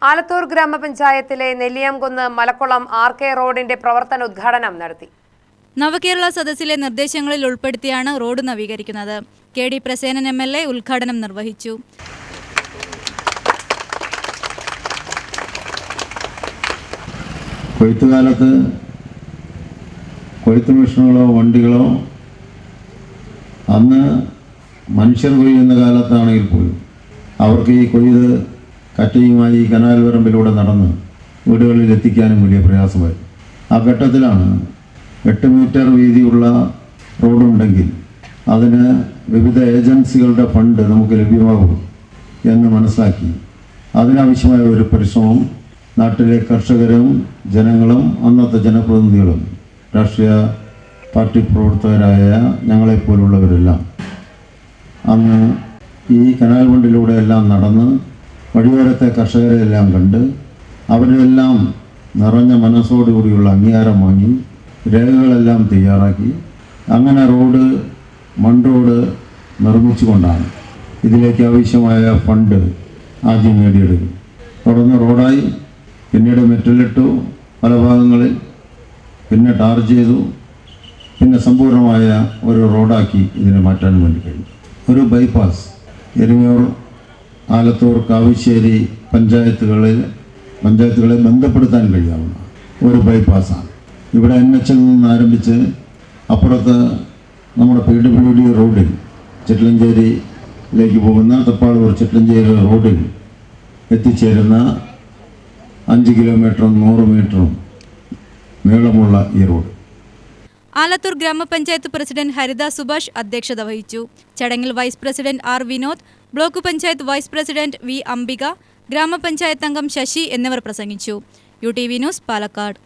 ആലത്തൂർ ഗ്രാമപഞ്ചായത്തിലെ നെല്ലിയാംകുന്ന് മലക്കുളം ആർ.കെ. റോഡിന്റെ പ്രവർത്തന ഉദ്ഘാടനം നടത്തി. നവകേരള സദസ്സിലെ നിർദ്ദേശങ്ങളിൽ ഉൾപ്പെടുത്തിയാണ് റോഡ് നവീകരിക്കുന്നത്. കെ.ഡി. പ്രസേനൻ എം.എൽ.എ. ഉദ്ഘാടനം നിർവഹിച്ചു. കൊയ്ത്തുകാലത്ത് കൊയ്ത്ത് മെഷീനുകളോ വണ്ടികളോ അന്ന് മനുഷ്യർ കൊയ്യുന്ന കാലത്താണെങ്കിൽ പോലും അവർക്ക് ഈ കൊയ്ത് കറ്റയുമായി കനാൽ വരമ്പിലൂടെ നടന്ന് വീടുകളിൽ എത്തിക്കാനും വലിയ പ്രയാസമായി. ആ ഘട്ടത്തിലാണ് 8 മീറ്റർ വീതിയുള്ള റോഡുണ്ടെങ്കിൽ അതിന് വിവിധ ഏജൻസികളുടെ ഫണ്ട് നമുക്ക് ലഭ്യമാകും എന്ന് മനസ്സിലാക്കി അതിനാവശ്യമായ ഒരു പരിശ്രമം നാട്ടിലെ കർഷകരും ജനങ്ങളും അന്നത്തെ ജനപ്രതിനിധികളും രാഷ്ട്രീയ പാർട്ടി പ്രവർത്തകരായ ഞങ്ങളെപ്പോലുള്ളവരെല്ലാം അന്ന് ഈ കനാൽ വണ്ടിലൂടെ എല്ലാം നടന്ന് വഴിയോരത്തെ കർഷകരെയെല്ലാം കണ്ട് അവരെല്ലാം നിറഞ്ഞ മനസ്സോടുകൂടിയുള്ള അംഗീകാരം വാങ്ങി രേഖകളെല്ലാം തയ്യാറാക്കി അങ്ങനെ മൺറോഡ് നിർമ്മിച്ചുകൊണ്ടാണ് ഇതിലേക്ക് ആവശ്യമായ ഫണ്ട് ആദ്യം നേടിയെടുക്കും. തുടർന്ന് റോഡായി, പിന്നീട് മെറ്റലിട്ടു പല ഭാഗങ്ങളിൽ, പിന്നെ ടാർ ചെയ്തു, പിന്നെ സമ്പൂർണ്ണമായ ഒരു റോഡാക്കി ഇതിനെ മാറ്റാൻ വേണ്ടി കഴിഞ്ഞു. ഒരു ബൈപ്പാസ് എരിഞ്ഞൂർ, ആലത്തൂർ, കാവശ്ശേരി പഞ്ചായത്തുകളെ ബന്ധപ്പെടുത്താൻ കഴിയാവുന്ന ഒരു ബൈപ്പാസാണ്. ഇവിടെ NH നിന്ന് ആരംഭിച്ച് അപ്പുറത്ത് നമ്മുടെ PWD റോഡിൽ ചിറ്റലഞ്ചേരിയിലേക്ക് പോകുന്ന തപ്പാളൂർ ചിറ്റലഞ്ചേരി റോഡിൽ എത്തിച്ചേരുന്ന 5 കിലോമീറ്ററും 100 മീറ്ററും നീളമുള്ള ഈ റോഡ്. ആലത്തൂർ ഗ്രാമപഞ്ചായത്ത് പ്രസിഡന്റ് ഹരിത സുഭാഷ് അധ്യക്ഷത വഹിച്ചു. ചടങ്ങിൽ vice president R. Vinod, block panchayat vice president V. Ambika, ഗ്രാമപഞ്ചായത്ത് അംഗം ശശി എന്നിവർ പ്രസംഗിച്ചു. UTV news, Palakkad.